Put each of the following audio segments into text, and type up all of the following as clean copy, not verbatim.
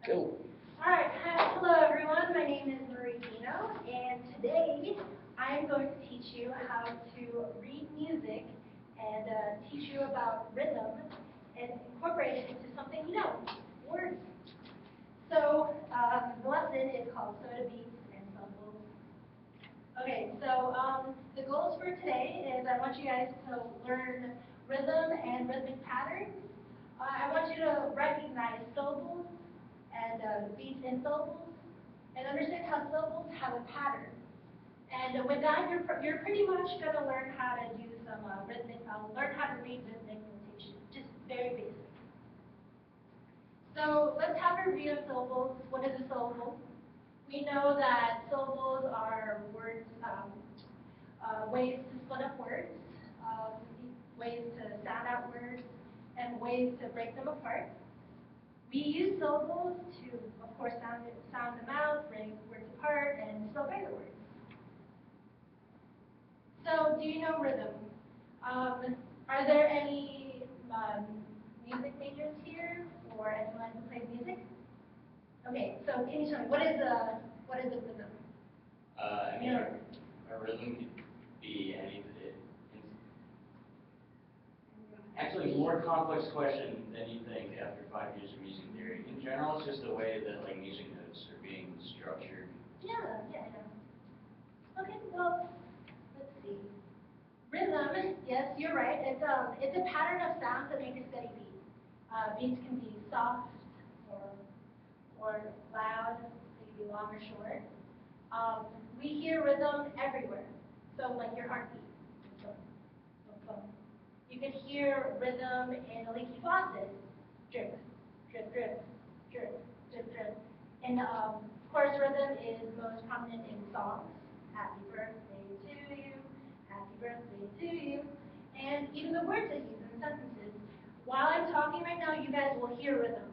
Go. Alright, hello everyone, my name is Dino, and today I am going to teach you how to read music and teach you about rhythm and incorporate it into something you know, words. So, the lesson is called Soda Beats and Syllables. Okay, so the goals for today is I want you guys to learn rhythm and rhythmic patterns. I want you to recognize syllables and beats and syllables, and understand how syllables have a pattern. And with that, you're pretty much going to learn how to do some learn how to read rhythmic notation, just very basic. So let's have a review of syllables. What is a syllable? We know that syllables are words, ways to split up words, ways to sound out words, and ways to break them apart. We use syllables to, of course, sound them out, break words apart, and spell bigger words. So, do you know rhythm? Are there any music majors here, or anyone who plays music? Okay, so can you tell me what is a rhythm? A rhythm could be anything. Actually, more complex question than you think after 5 years of music theory. In general, it's just the way that music notes are being structured. Yeah. Okay, well, let's see. Rhythm, yes, you're right. It's a pattern of sounds that make a steady beat. Beats can be soft or loud. They can be long or short. We hear rhythm everywhere. So like your heartbeat. You can hear rhythm in a leaky faucet. Drip, drip, drip, drip, drip, drip. And of course, rhythm is most prominent in songs. Happy birthday to you, happy birthday to you. And even the words I use in sentences. While I'm talking right now, you guys will hear rhythm.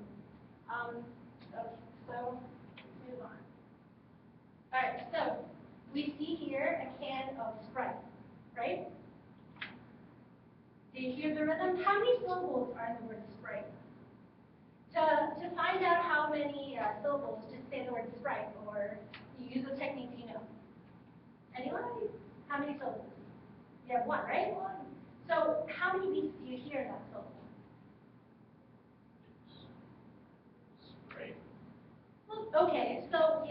Okay, so let's move on. Alright, so we see here a can of Sprite, right? Do you hear the rhythm? How many syllables are in the word Sprite? To find out how many syllables, just say the word Sprite, or you use a technique you know. Anyone? How many syllables? You have one, right? One. So how many beats do you hear in that syllable? Sprite. Okay, so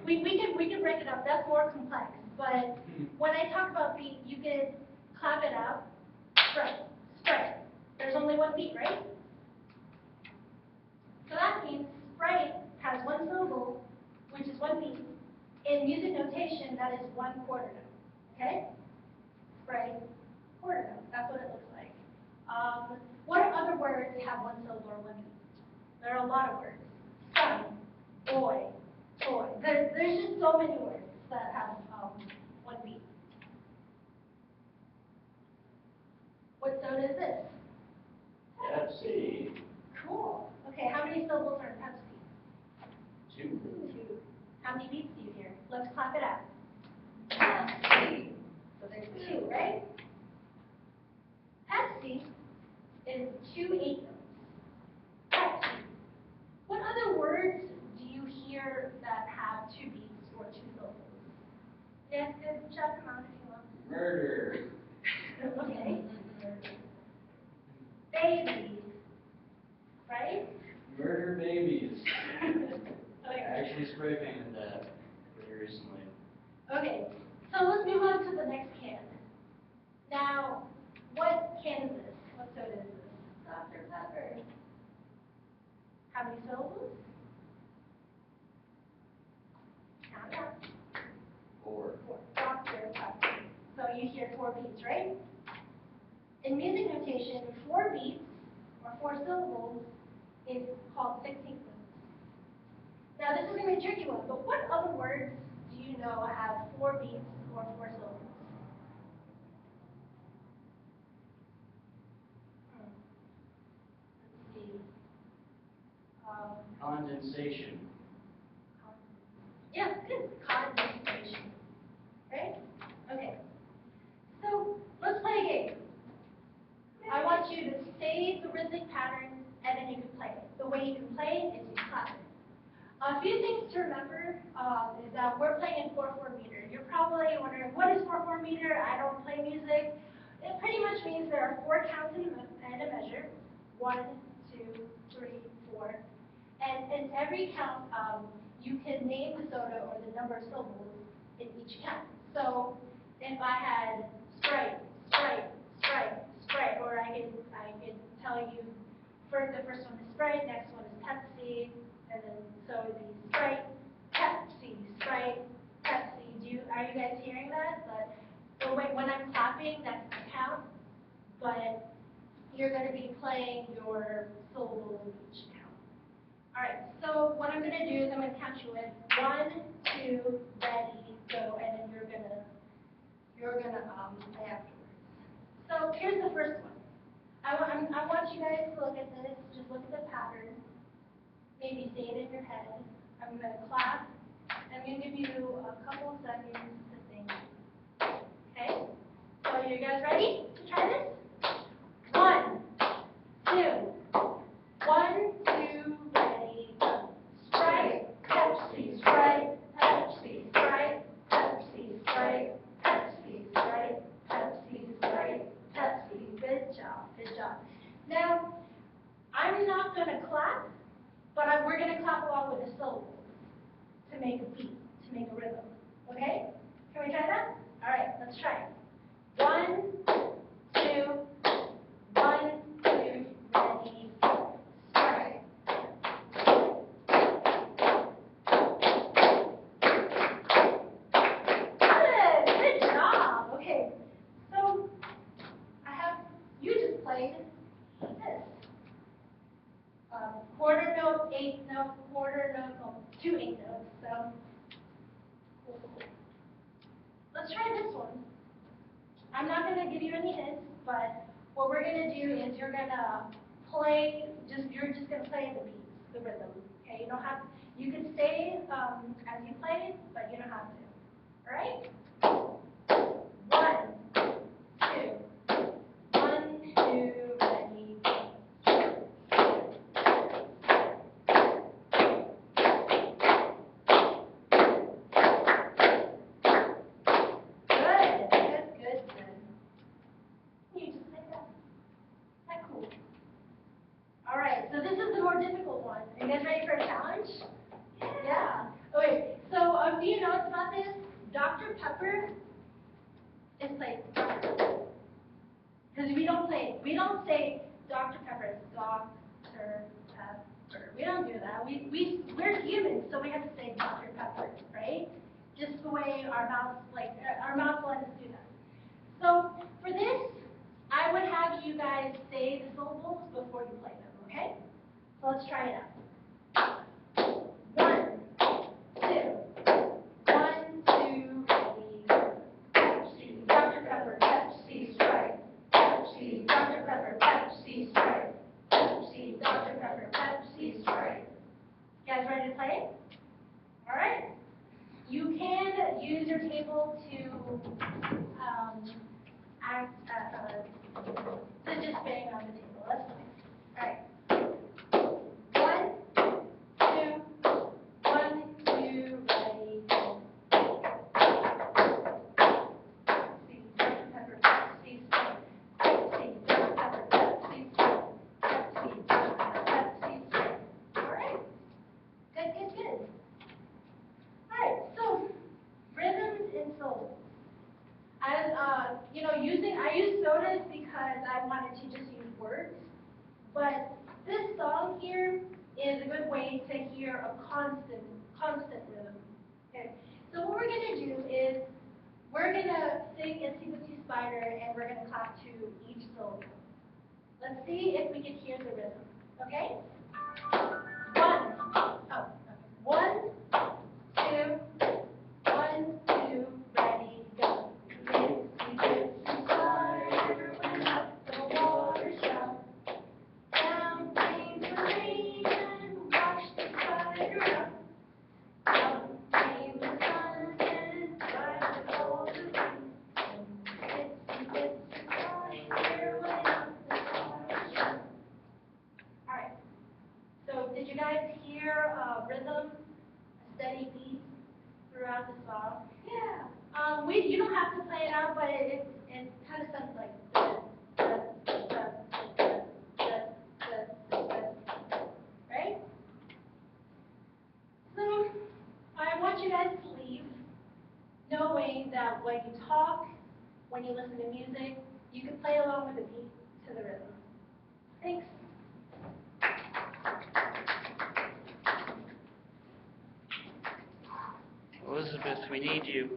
we can break it up. That's more complex. But when I talk about beat, you can clap it out. Sprite, Sprite. There's only one beat, right? So that means Sprite has one syllable, which is one beat. In music notation, that is 1/4 note. Okay? Sprite, quarter note. That's what it looks like. What other words have one syllable or one beat? There are a lot of words. Son, boy, toy. There's just so many words that have one beat. What soda is this? Pepsi. Cool. Okay, how many syllables are in Pepsi? 2. 2. How many beats do you hear? Let's clap it out. Pepsi. So there's 2, right? Pepsi is 2 8 notes. Pepsi. What other words do you hear that have 2 beats or 2 syllables? Yes, good. Shout them out if you want. Murder. Okay. Baby. Right? Murder babies. Okay. I actually spray painted that pretty recently. Okay, so let's move on to the next can. Now, what can is this? What soda is this? Dr. Pepper. How many syllables? Count it out. 4. 4. Dr. Pepper. So you hear 4 beats, right? In music notation, 4 beats, or 4 syllables, is called 16th notes. Now, this is going to be a tricky one, but what other words do you know have 4 beats or 4 syllables? Let's see. Condensation. Yeah, good. Condensation. Right? Okay. So, let's play a game. I want you to say the rhythmic pattern, and then you can play it. The way you can play it is you clap it. A few things to remember is that we're playing in 4/4 meter. You're probably wondering, what is 4/4 meter? I don't play music. It pretty much means there are 4 counts in a measure. 1, 2, 3, 4. And in every count, you can name the soda or the number of syllables in each count. So if I had Sprite, Sprite, Sprite, Sprite, or I could tell you the first one is Sprite, next one is Pepsi, and then so it'd be Sprite, Pepsi, Sprite, Pepsi. Are you guys hearing that? But when I'm clapping, that's the count. But you're going to be playing your syllables in each count. All right. So what I'm going to do is I'm going to count you in 1, 2, ready, go, and then you're gonna play afterwards. So here's the first one. I want you guys to look at this. Just look at the pattern. Maybe say it in your head. I'm going to clap. I'm going to give you a couple seconds to think. Okay? So you guys ready to try this? 1, 2. 1, 2, ready, go. Sprite, Pepsi, Sprite, Pepsi, Sprite, Pepsi, Sprite, Pepsi, Sprite, Pepsi, Sprite, Pepsi. Good job, good job. Now, I'm not going to clap, but we're going to clap along with the syllables to make a beat, to make a rhythm. Okay? Can we try that? All right, let's try it. 1, 2, 1, 2, ready, go. Sprite. Good job. Okay, so you just played this. Quarter note, 8th note, quarter note, 2 8 notes. So let's try this one. I'm not going to give you any hints, but what we're going to do is you're going to play. You're just going to play the beats, the rhythm. Okay, you don't have. You can stay as you play, but you don't have to. All right. 1, 2. 1, 2, ready, go. So this is the more difficult one. Are you guys ready for a challenge? Yeah. Okay, so a few notes about this. Dr. Pepper is played Dr. Pepper. Because we don't say Dr. Pepper, it's Dr. Pepper. We don't do that. We're humans, so we have to say Dr. Pepper, right? Just the way our mouths let us do that. So for this, I would have you guys say the syllables before you play them. Okay? So let's try it out. 1, 2. 1, 2, ready, go. Pepsi, Dr. Pepper, Pepsi, Sprite. Pepsi, Dr. Pepper, Pepsi, Sprite. Pepsi, Dr. Pepper, Pepsi, Sprite. You guys ready to play? All right. You can use your table to just bang on the table. That's fine. All right. 1, 2, 1, 2, ready, go. Pepsi, Dr. Pepper, Pepsi, Sprite. Pepsi, Dr. Pepper, Pepsi, Sprite. Pepsi, Dr. Pepper, Pepsi, Sprite. All right. Good, good, good. All right. So rhythms and syllables. I use sodas because I wanted to just use words, but this song here is a good way to hear a constant rhythm. Okay, so what we're going to do is we're going to sing Itsy Bitsy Spider and we're going to clap to each syllable. Let's see if we can hear the rhythm. Okay? 1, 2, 1, 2, ready, go. Itsy Bitsy Spider went up the water spout. Down came the rain and washed the spider out. Down came the sun and dried the cold away. Itsy Bitsy Spider went up the water spout. All right. So did you guys hear hear a rhythm, a steady beat throughout the song. Yeah. You don't have to play it out, but it kind of sounds like right? So I want you guys to leave knowing that when you talk, when you listen to music, you can play along with the beat to the rhythm. Thanks. Elizabeth, we need you.